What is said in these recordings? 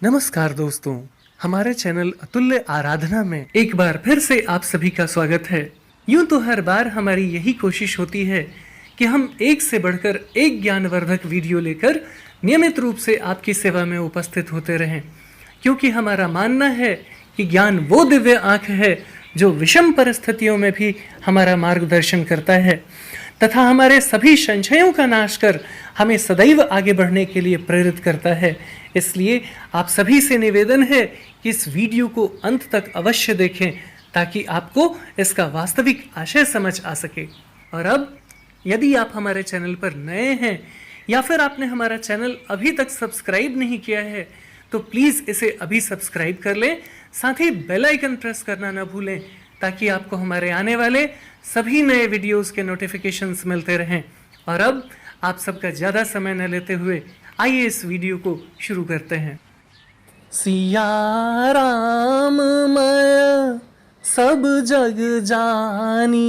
नमस्कार दोस्तों, हमारे चैनल अतुल्य आराधना में एक बार फिर से आप सभी का स्वागत है। यूं तो हर बार हमारी यही कोशिश होती है कि हम एक से बढ़कर एक ज्ञानवर्धक वीडियो लेकर नियमित रूप से आपकी सेवा में उपस्थित होते रहें, क्योंकि हमारा मानना है कि ज्ञान वो दिव्य आंख है जो विषम परिस्थितियों में भी हमारा मार्गदर्शन करता है तथा हमारे सभी संशयों का नाश कर हमें सदैव आगे बढ़ने के लिए प्रेरित करता है। इसलिए आप सभी से निवेदन है कि इस वीडियो को अंत तक अवश्य देखें ताकि आपको इसका वास्तविक आशय समझ आ सके। और अब यदि आप हमारे चैनल पर नए हैं या फिर आपने हमारा चैनल अभी तक सब्सक्राइब नहीं किया है तो प्लीज़ इसे अभी सब्सक्राइब कर लें, साथ ही बेल आइकन प्रेस करना न भूलें ताकि आपको हमारे आने वाले सभी नए वीडियोस के नोटिफिकेशंस मिलते रहें। और अब आप सबका ज़्यादा समय न लेते हुए आइए इस वीडियो को शुरू करते हैं। सिया राम मैं सब जग जानी,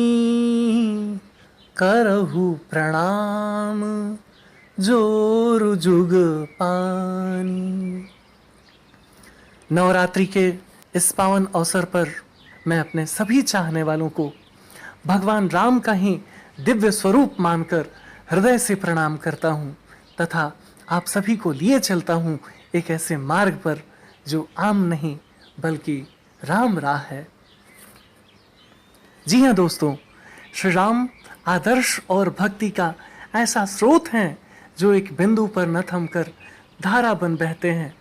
करहु प्रणाम जोर जुग पानी। नवरात्रि के इस पावन अवसर पर मैं अपने सभी चाहने वालों को भगवान राम का ही दिव्य स्वरूप मानकर हृदय से प्रणाम करता हूँ तथा आप सभी को लिए चलता हूँ एक ऐसे मार्ग पर जो आम नहीं बल्कि राम राह है। जी हाँ दोस्तों, श्री राम आदर्श और भक्ति का ऐसा स्रोत है जो एक बिंदु पर न थमकर धारा बन बहते हैं,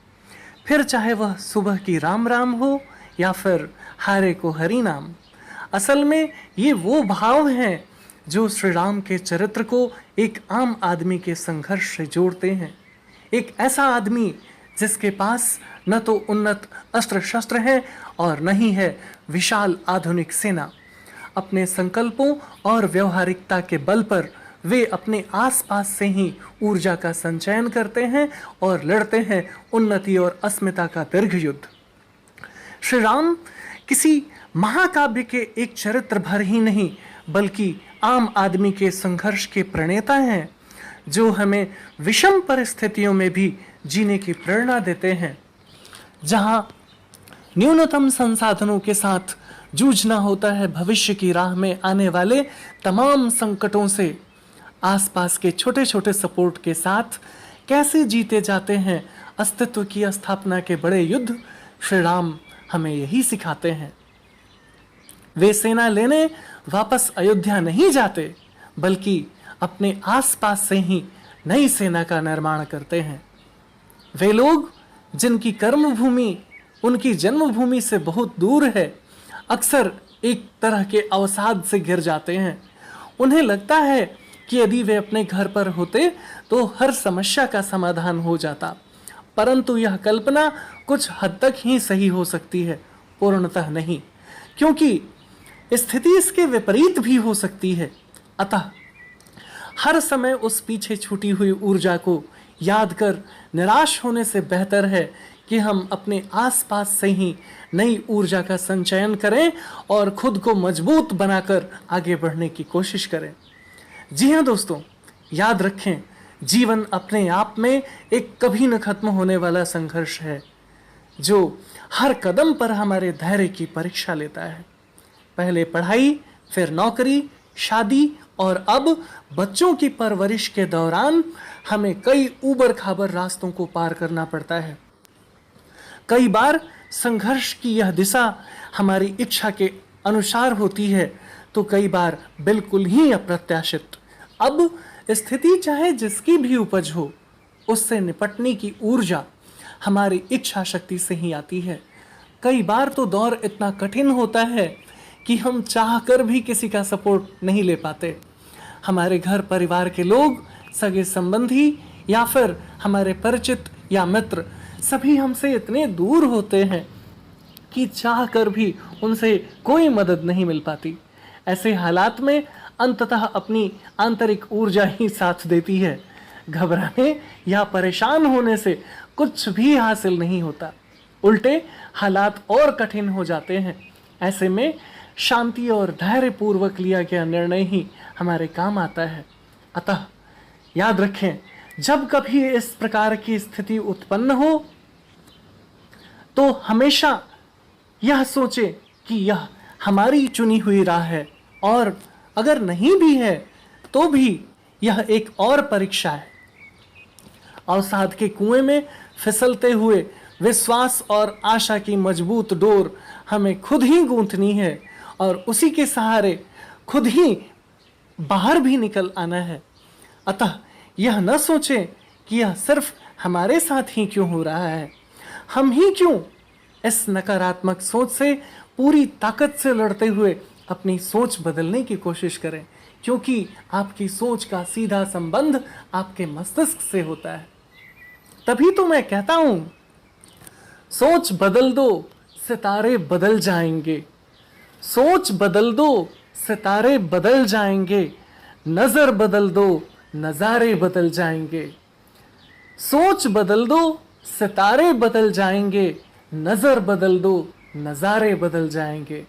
फिर चाहे वह सुबह की राम राम हो या फिर हारे को हरि नाम। असल में ये वो भाव हैं जो श्री राम के चरित्र को एक आम आदमी के संघर्ष से जोड़ते हैं। एक ऐसा आदमी जिसके पास न तो उन्नत अस्त्र शस्त्र हैं और न ही है विशाल आधुनिक सेना। अपने संकल्पों और व्यवहारिकता के बल पर वे अपने आसपास से ही ऊर्जा का संचयन करते हैं और लड़ते हैं उन्नति और अस्मिता का दीर्घ युद्ध। श्री राम किसी महाकाव्य के एक चरित्र भर ही नहीं बल्कि आम आदमी के संघर्ष के प्रणेता हैं जो हमें विषम परिस्थितियों में भी जीने की प्रेरणा देते हैं। जहां न्यूनतम संसाधनों के साथ जूझना होता है भविष्य की राह में आने वाले तमाम संकटों से, आसपास के छोटे छोटे सपोर्ट के साथ कैसे जीते जाते हैं अस्तित्व की स्थापना के बड़े युद्ध, श्री राम हमें यही सिखाते हैं। वे सेना लेने वापस अयोध्या नहीं जाते बल्कि अपने आसपास से ही नई सेना का निर्माण करते हैं। वे लोग जिनकी कर्मभूमि उनकी जन्मभूमि से बहुत दूर है अक्सर एक तरह के अवसाद से घिर जाते हैं। उन्हें लगता है कि यदि वे अपने घर पर होते तो हर समस्या का समाधान हो जाता, परंतु यह कल्पना कुछ हद तक ही सही हो सकती है, पूर्णतः नहीं, क्योंकि स्थिति इसके विपरीत भी हो सकती है। अतः हर समय उस पीछे छूटी हुई ऊर्जा को याद कर निराश होने से बेहतर है कि हम अपने आसपास से ही नई ऊर्जा का संचयन करें और खुद को मजबूत बनाकर आगे बढ़ने की कोशिश करें। जी हाँ दोस्तों, याद रखें, जीवन अपने आप में एक कभी न खत्म होने वाला संघर्ष है जो हर कदम पर हमारे धैर्य की परीक्षा लेता है। पहले पढ़ाई, फिर नौकरी, शादी और अब बच्चों की परवरिश के दौरान हमें कई ऊबड़ खाबड़ रास्तों को पार करना पड़ता है। कई बार संघर्ष की यह दिशा हमारी इच्छा के अनुसार होती है तो कई बार बिल्कुल ही अप्रत्याशित। अब स्थिति चाहे जिसकी भी उपज हो, उससे निपटने की ऊर्जा हमारी इच्छा शक्ति से ही आती है। कई बार तो दौर इतना कठिन होता है कि हम चाहकर भी किसी का सपोर्ट नहीं ले पाते। हमारे घर परिवार के लोग, सगे संबंधी या फिर हमारे परिचित या मित्र सभी हमसे इतने दूर होते हैं कि चाहकर भी उनसे कोई मदद नहीं मिल पाती। ऐसे हालात में अंततः अपनी आंतरिक ऊर्जा ही साथ देती है। घबराने या परेशान होने से कुछ भी हासिल नहीं होता, उल्टे हालात और कठिन हो जाते हैं। ऐसे में शांति और धैर्य पूर्वक लिया गया निर्णय ही हमारे काम आता है। अतः याद रखें, जब कभी इस प्रकार की स्थिति उत्पन्न हो तो हमेशा यह सोचे कि यह हमारी चुनी हुई राह है, और अगर नहीं भी है तो भी यह एक और परीक्षा है। अवसाद के कुएं में फिसलते हुए विश्वास और आशा की मजबूत डोर हमें खुद ही गूंथनी है, और उसी के सहारे खुद ही बाहर भी निकल आना है। अतः यह न सोचें कि यह सिर्फ हमारे साथ ही क्यों हो रहा है, हम ही क्यों इस नकारात्मक सोच से पूरी ताकत से लड़ते हुए अपनी सोच बदलने की कोशिश करें, क्योंकि आपकी सोच का सीधा संबंध आपके मस्तिष्क से होता है। तभी तो मैं कहता हूं, सोच बदल दो सितारे बदल जाएंगे, सोच बदल दो सितारे बदल जाएंगे, नजर बदल दो नजारे बदल जाएंगे। सोच बदल दो सितारे बदल जाएंगे, नजर बदल दो नजारे बदल जाएंगे।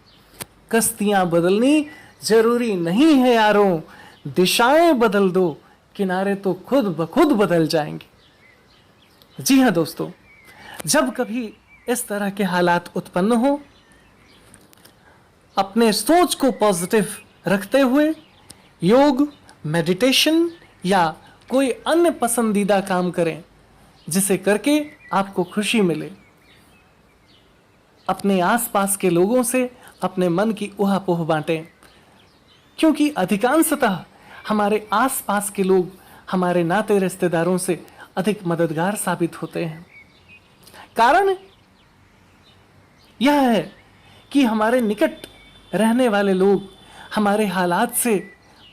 कश्तियां बदलनी जरूरी नहीं है यारों, दिशाएं बदल दो किनारे तो खुद ब खुद बदल जाएंगे। जी हाँ दोस्तों, जब कभी इस तरह के हालात उत्पन्न हो, अपने सोच को पॉजिटिव रखते हुए योग, मेडिटेशन या कोई अन्य पसंदीदा काम करें जिसे करके आपको खुशी मिले। अपने आसपास के लोगों से अपने मन की ऊहापोह बांटें, क्योंकि अधिकांशतः हमारे आसपास के लोग हमारे नाते रिश्तेदारों से अधिक मददगार साबित होते हैं। कारण यह है कि हमारे निकट रहने वाले लोग हमारे हालात से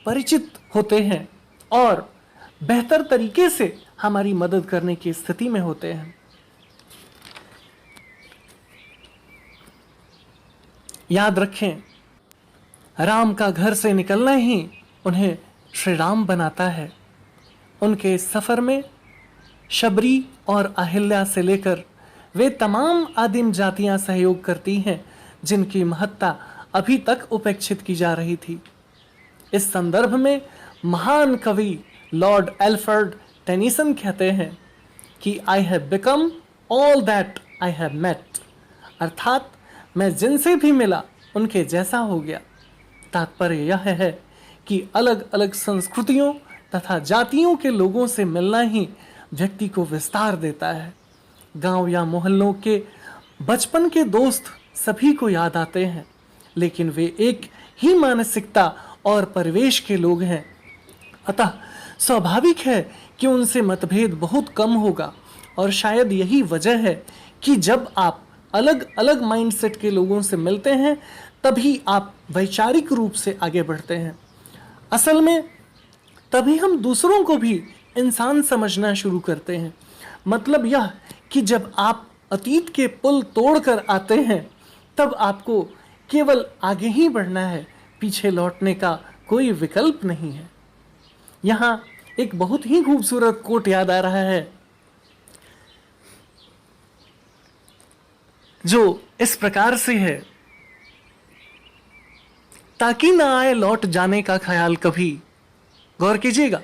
परिचित होते हैं और बेहतर तरीके से हमारी मदद करने की स्थिति में होते हैं। याद रखें, राम का घर से निकलना ही उन्हें श्री राम बनाता है। उनके इस सफर में शबरी और अहिल्या से लेकर वे तमाम आदिम जातियां सहयोग करती हैं जिनकी महत्ता अभी तक उपेक्षित की जा रही थी। इस संदर्भ में महान कवि लॉर्ड एल्फ्रेड टेनिसन कहते हैं कि I have become all that I have met, अर्थात मैं जिनसे भी मिला उनके जैसा हो गया। तात्पर्य यह है कि अलग अलग संस्कृतियों तथा जातियों के लोगों से मिलना ही व्यक्ति को विस्तार देता है। गांव या मोहल्लों के बचपन के दोस्त सभी को याद आते हैं, लेकिन वे एक ही मानसिकता और परिवेश के लोग हैं। अतः स्वाभाविक है कि उनसे मतभेद बहुत कम होगा, और शायद यही वजह है कि जब आप अलग अलग माइंडसेट के लोगों से मिलते हैं तभी आप वैचारिक रूप से आगे बढ़ते हैं। असल में तभी हम दूसरों को भी इंसान समझना शुरू करते हैं। मतलब यह कि जब आप अतीत के पुल तोड़कर आते हैं तब आपको केवल आगे ही बढ़ना है, पीछे लौटने का कोई विकल्प नहीं है। यहाँ एक बहुत ही खूबसूरत कोट याद आ रहा है जो इस प्रकार से है, ताकि ना आए लौट जाने का ख्याल कभी, गौर कीजिएगा,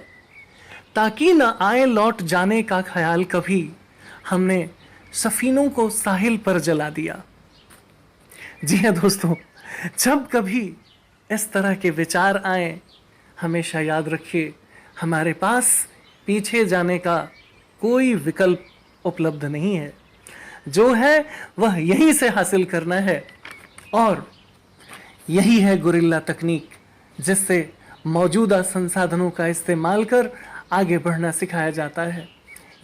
ताकि ना आए लौट जाने का ख्याल कभी, हमने सफीनों को साहिल पर जला दिया। जी हाँ दोस्तों, जब कभी इस तरह के विचार आए, हमेशा याद रखिए हमारे पास पीछे जाने का कोई विकल्प उपलब्ध नहीं है। जो है वह यहीं से हासिल करना है, और यही है गुरिल्ला तकनीक, जिससे मौजूदा संसाधनों का इस्तेमाल कर आगे बढ़ना सिखाया जाता है।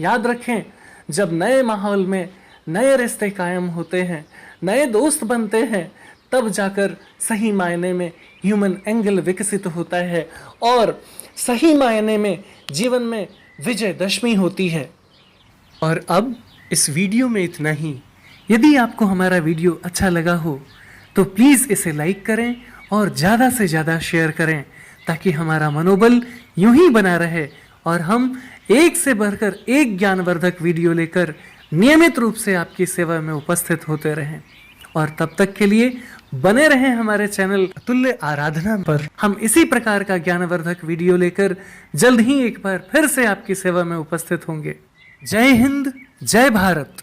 याद रखें, जब नए माहौल में नए रिश्ते कायम होते हैं, नए दोस्त बनते हैं, तब जाकर सही मायने में ह्यूमन एंगल विकसित होता है और सही मायने में जीवन में विजयदशमी होती है। और अब इस वीडियो में इतना ही। यदि आपको हमारा वीडियो अच्छा लगा हो तो प्लीज़ इसे लाइक करें और ज़्यादा से ज़्यादा शेयर करें, ताकि हमारा मनोबल यूं ही बना रहे और हम एक से बढ़कर एक ज्ञानवर्धक वीडियो लेकर नियमित रूप से आपकी सेवा में उपस्थित होते रहें। और तब तक के लिए बने रहें हमारे चैनल अतुल्य आराधना पर। हम इसी प्रकार का ज्ञानवर्धक वीडियो लेकर जल्द ही एक बार फिर से आपकी सेवा में उपस्थित होंगे। जय हिंद, जय भारत।